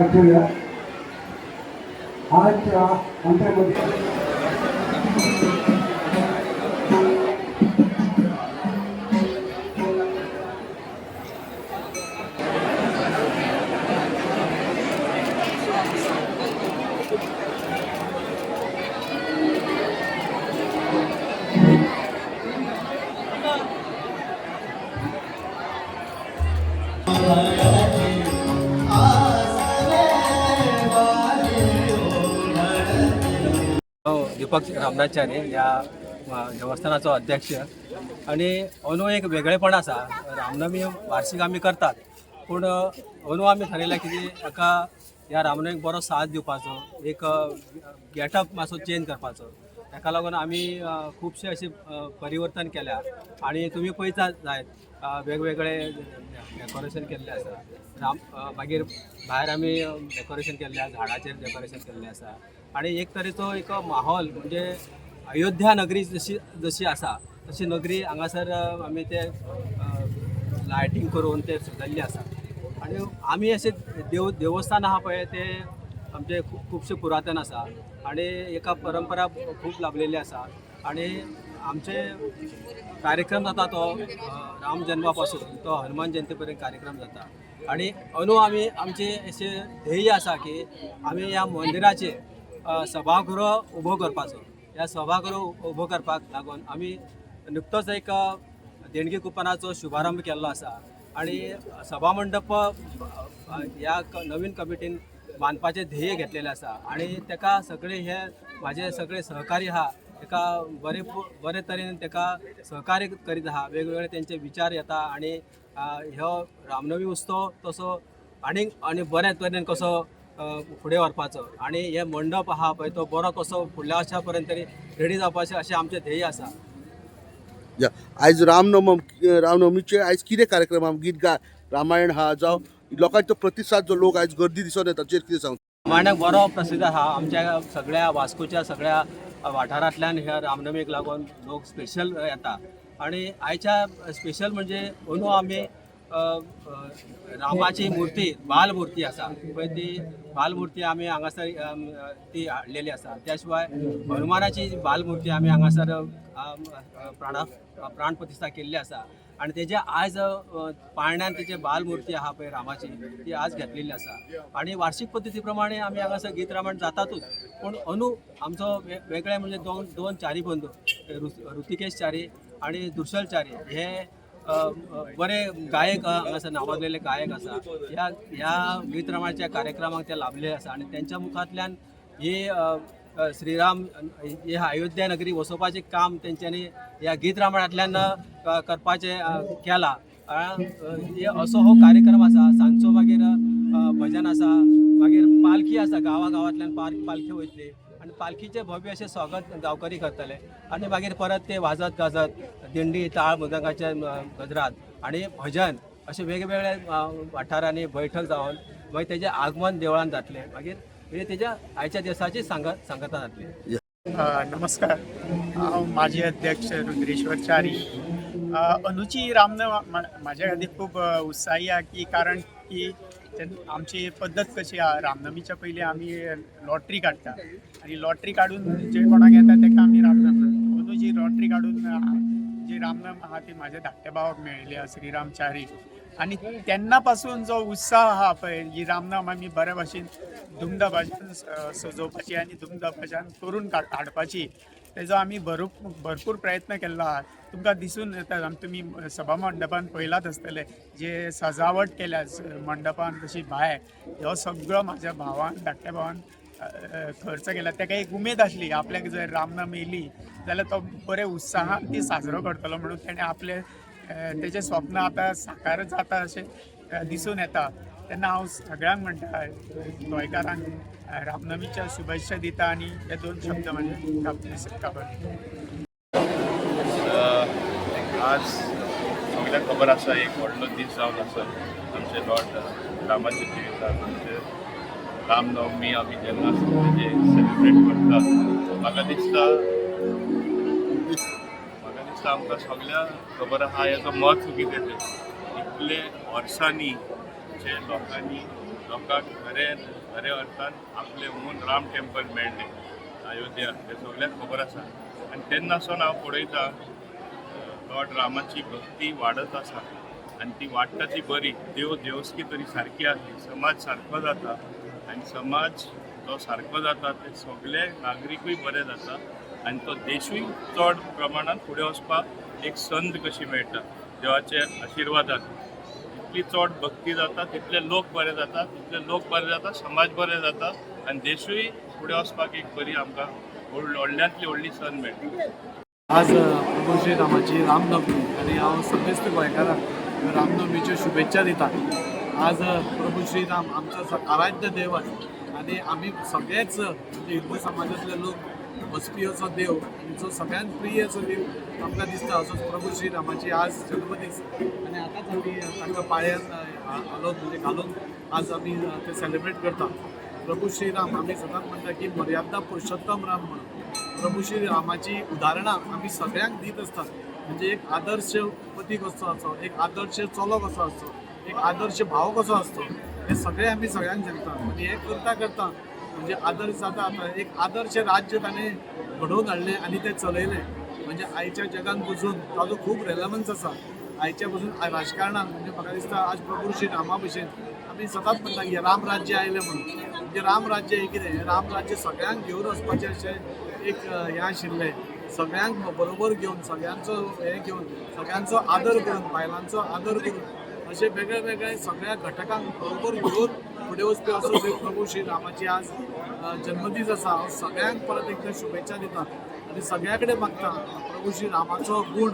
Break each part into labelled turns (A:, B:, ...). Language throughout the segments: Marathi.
A: लक्षूया आजच्या आमच्यामध्ये
B: दीपक रामनाथचारी या देवस्थानाचो अध्यक्ष आणि अंदू एक वेगळेपण आसा. रामनवमी वार्षिक आमी करतात पूण अंदू आमी थारायला की एका ह्या रामनवमीक बरो साथ दिवपाचो, एक गेटअप मातसो चेंज करपाचो. ताका लागून आमी खुबशे अशें परिवर्तन केल्या आणि तुम्ही पळयतात जायत वेगवेगळे डेकोरेशन केल्ले आसा. मागीर भायर आमी डेकोरेशन केल्ले आसा, झाडाचेर डेकोरेशन केल्लें आसा आणि एक तरेचो एक माहोल म्हणजे अयोध्या नगरी जशी आसा तशी नगरी हांगासर आमी ते लायटिंग करून ते सजयल्ली आसा. आणि आमी अशें देवस्थान आहा पळय ते आमचे खुबशे पुरातन आसा आणि एका परंपरा खूब लाभलेली आसा. आणि आमचे कार्यक्रम जाता तो राम जन्मापासून तो हनुमान जयंती पर्यंत कार्यक्रम जाता. आणि अंदू आमी आमचे अशें ध्येय आसा की आमी ह्या मंदिराचे सभागृह उबो करपाचो. ह्या सभागृह उबो करपाक लागून आमी नुकतोच एक देणगी कुपनाचो शुभारंभ केल्लो आसा आणि सभामंडप ह्या नवीन कमिटीन बांदपाचें ध्येय घेतलेलें आसा. आणि ताका सगळे हे माझे सगळे सहकारी आहा एका बरे तरेन ताका सहकार्य करीत आहा. वेगवेगळे त्यांचे विचार येता आणि ह्यो रामनवमी उत्सव तसो आनी बऱ्या तरेन कसो फुडें व्हरपाचो आणि हे मंडप आहा पळय तो बरो कसो फुडल्या वर्सा पर्यंत तरी रेडी जावपाचें अशें आमचें ध्येय आसा.
C: आयज रामनवमीचे आयज कितें कार्यक्रम आहा? गीत गा रामायण आहा जावं लोकांचो प्रतिसाद जो लोक आयज गर्दी दिसून येता ताचेर कितें सांग?
B: रामायणाक बरो प्रसिद्ध आहा. आमच्या सगळ्या वास्कोच्या सगळ्या वाठारांतल्यान ह्या रामनवमीक लागून लोक स्पेशल येता आणि आयच्या स्पेशल म्हणजे अंदू आमी रामाची मूर्ती बालमुर्ती आसा पळय ती बालमुर्ती आमी हांगासर ती हाडलेली आसा. त्या शिवाय हनुमानाची बालमुर्ती आमी हांगासर प्राण प्रतिश्ठा केल्ली आसा आणि तेजे आज पाळण्यान तेजे बालमुर्ती आहा पळय रामाची ती आज घेतलेली आसा आणि वार्षिक पद्दती प्रमाणे आमी हांगासर गीत रामायण जातातूच. पूण अंदू आमचो वेगळे म्हणजे दोन चारी बंधू ऋतिकेश च्यारी आणि दुर्शल च्यारी हे बरे गायक हांगासर नावाजलेले गायक आसा. ह्या गीत रामायणाच्या कार्यक्रमाक ते लाभले आसा आणि त्यांच्या मुखांतल्यान हे श्रीराम हे अयोध्या नगरी वसोवपाचें काम तेंच्यांनी ह्या गीत रामायणांतल्यान करपाचें केलां. हे असो हो कार्यक्रम आसा. सांजचो मागीर भजन आसा, मागीर पालखी आसा, गांवांतल्यान पालखी वयतली आणि पालखीचे भव्य अशें स्वागत गांवकरी करतले आणि मागीर परत ते वाजत गाजत दिंडी ताळ मृदंगाच्या गजरात आणि भजन अशे वेगवेगळे वाठारांनी बैठक जावन मागीर तेजें आगमन देवळान जातलें. मागीर म्हणजे तेज्या आयच्या दिसाची सांगता जातली.
D: नमस्कार, हांव माजी अध्यक्ष रुद्रेश्वर च्यारी. अंदूची रामनवमी म्हाज्या खातीर खूब उत्साही आहा की कारण की आमची पद्दत कशी आहा, रामनवमीच्या पयलीं आमी लॉटरी काडटा आनी लॉटरी काडून जे कोणाक येता ताका आमी रामनवमी अंदू जी लॉटरी काडून जी रामनवमी आहा ती म्हाज्या धाकट्या भावाक मेळिल्ली आहा, श्रीराम च्यारी. आणि तेन्ना पासून जो उत्साह आहा पळय ही रामनवमी आमी बऱ्या भाशेन धुमधामाच्यान सजोवपाची आनी धुमधामाच्यान करून हाडपाची तेजो आमी भरपूर प्रयत्न केल्लो आहा. तुमकां दिसून येता तुमी सभा मंडपान पळयलात आसतले जे सजावट केल्या मंडपान तशी भायर ह्यो सगळो म्हाज्या भावान धाकट्या भावान खर्च केला. ताका एक उमेद आसली आपल्याक जर रामनवमी येयली जाल्यार तो बरे उत्साहान ती साजरो करतलो म्हणून तेणें आपले तेजें स्वप्न आतां साकार जाता अशें दिसून येता. तेन्ना हांव सगळ्यांक म्हणटा गोंयकारांक रामनवमीच्या शुभेच्छा दिता आनी हे दोन शब्द म्हणजे खबर.
E: आज सगळ्यांक खबर आसा एक व्हडलो दीस जावन आसा आमचे लॉर्ड रामाचे जिवितांत. म्हणजे रामनवमी आमी जेन्ना सेलिब्रेट करतात म्हाका दिसता आमकां सगळ्यांक खबर आहा हेजो महत्व कितें तें. इतले वर्सांनी जे लोकांक खरे अर्थान आपले ओन राम टेंपल मेळ्ळें अयोध्या हें सगळ्यांक खबर आसा. आनी तेन्नासून हांव पळयतां लॉर्ड रामाची भक्ती वाडत आसा आनी ती वाडटा ती बरी. देवस्की तरी सारकी आसली, समाज सारको जाता आनी समाज जो सारको जाता ते सगळे नागरिकूय बरे जाता आनी तो देशूय चड प्रमाणात फुडें वचपाक एक संद कशी मेळटा देवाच्या आशिर्वादान. जितली चड भक्ती जाता तितले लोक बरे जाता, तितले लोक बरे जाता, समाज बरे जाता आनी देशूय फुडें वचपाक एक बरी आमकां व्हडल्यांतली व्हडली संद मेळटा.
F: आज प्रभू श्री रामाची रामनवमी आणि हांव सगळेच गोंयकारांक रामनवमीच्यो शुभेच्छा दिता. आज प्रभू श्रीराम आमचो आराध्य देव आणि आमी सगळेच म्हणजे हिंदू समाजातले लोक वचपी असो देव आणि जो सगळ्यांत प्रिय असो देव आमकां दिसता असो प्रभू श्रीरामाची आज जन्मदीस आणि आतांच आमी तांकां पाळ्यान म्हणजे घालून आज आमी ते सेलिब्रेट करता. प्रभू श्रीराम आमी सदांच म्हणटा की मर्यादा पुरुषोत्तम राम म्हणून प्रभू श्रीरामाची उदाहरणां आमी सगळ्यांक दीत आसतात. म्हणजे एक आदर्श पती कसो आसचो, एक आदर्श चलो कसो आसचो, एक आदर्श भाव कसो आसचो हे सगळे आमी सगळ्यांक सांगता. आणि हे करता म्हणजे आदर्श जाता आतां एक आदर्श राज्य ताणें घडोवन हाडलें आनी तें चलयलें. म्हणजे आयच्या जगान पसून ताजो खूब रेलवन्स आसा. आयच्या पसून राजकारणान म्हणजे म्हाका दिसता आज प्रभू श्री रामा भशेन आमी सदांच म्हणटा की राम राज्य आयलें म्हणून. म्हणजे राम राज्य हे कितें, राम राज्य सगळ्यांक घेवन वचपाचें अशें एक हें आशिल्लें. सगळ्यांक बरोबर घेवन सगळ्यांचो हें घेवन सगळ्यांचो आदर करून बायलांचो आदर करून अशे वेगळे सगळ्या घटकांक बरोबर घेवन फुडें वचपी असो प्रभू श्री रामाची आज जन्मदीस आसा. हांव सगळ्यांक परत एकदा शुभेच्छा दिता आनी सगळ्या कडेन मागता प्रभू श्री रामाचो गूण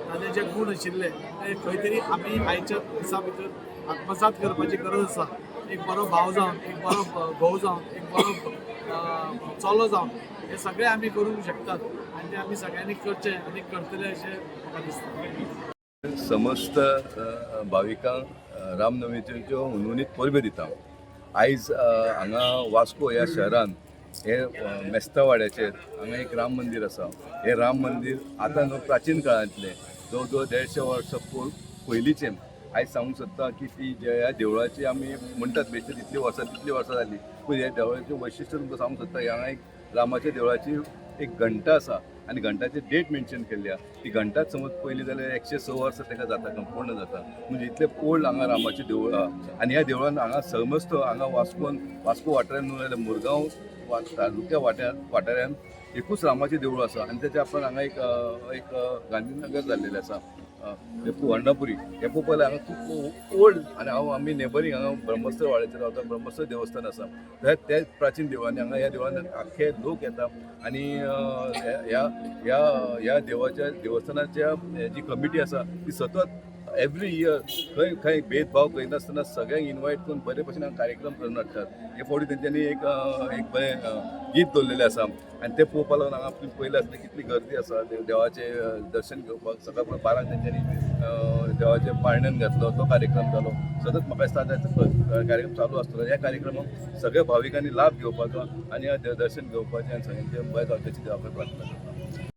F: ताजे जे गूण आशिल्ले ते खंय तरी आमी आयच्या दिसा भितर आत्मसात करपाची गरज आसा. एक बरो भाव जावन, एक बरो घोव जावन, एक बरो चलो जावन हे सगळे आमी करूंक शकतात आनी ते आमी सगळ्यांनी करचे आनी करतले अशें म्हाका दिसता.
G: समस्त भाविकांक रामनवमीच्यो उनुनीत परबे दिता. आयज हांगा वास्को ह्या शहरान हे मेस्ता वाड्याचेर हांगा एक राम मंदिर आसा. हे राम मंदिर आतां न्हू प्राचीन काळांतले जवळ जवळ 150 वर्सां पयलींचें आयज सांगूंक सोदता की ती ह्या देवळाची आमी म्हणटात बेश्टे तितली वर्सां जाली पूण ह्या देवळाचें वैशिश्ट्य तुमकां सांगूंक सोदता. हांगा एक रामाच्या देवळाची एक घंटा आसा आनी घंटाची डेट मेन्शन केल्ली. ती घंटाच समज पयली जाल्यार 106 वर्सां ताका जाता संपूर्ण जाता. म्हणजे इतले ओल्ड हांगा रामाचें देवूळ आहा. आनी ह्या देवळान हांगा समस्त हांगा वास्को वाठारांत न्हू जाल्यार मुरगांव तालुक्या वाठारांत एकूच रामाचें देवूळ आसा. आनी तेच्या आपण हांगा एक गांधीनगर जाल्लेलें आसा वर्णापुरी. हे पळोवपाक हांगा खूब ओल्ड आनी आमी नेबरींग हांगा ब्रह्मस्थळ वाड्याचेर रावता. ब्रह्मस्थळ देवस्थान आसा ते प्राचीन देवळांनी हांगा ह्या देवळान आख्खे लोक येता आनी ह्या देवाच्या देवस्थानाच्या जी कमिटी आसा ती सतत एवरी इयर खंय भेदभाव करिनासतना सगळ्यांक इन्वायट करून बरे भशेन हांगा कार्यक्रम करून हाडटात. हे फावटी तेंच्यांनी एक बरें गीत दवरलेलें आसा आनी ते पळोवपाक लागून हांगा तुमी पयलें आसलें कितली गर्दी आसा देवाचें दर्शन घेवपाक. सकाळ फुडें 12 तेंच्यांनी देवाचें पाळण्यांत घातलो तो कार्यक्रम जालो. सतत म्हाका दिसता कार्यक्रम चालू आसतलो. ह्या कार्यक्रमाक सगळ्या भाविकांनी लाभ घेवपाचो आनी दर्शन घेवपाचें आनी सगळ्यांचें बरें जावपाची देवा प्रार्थना करता.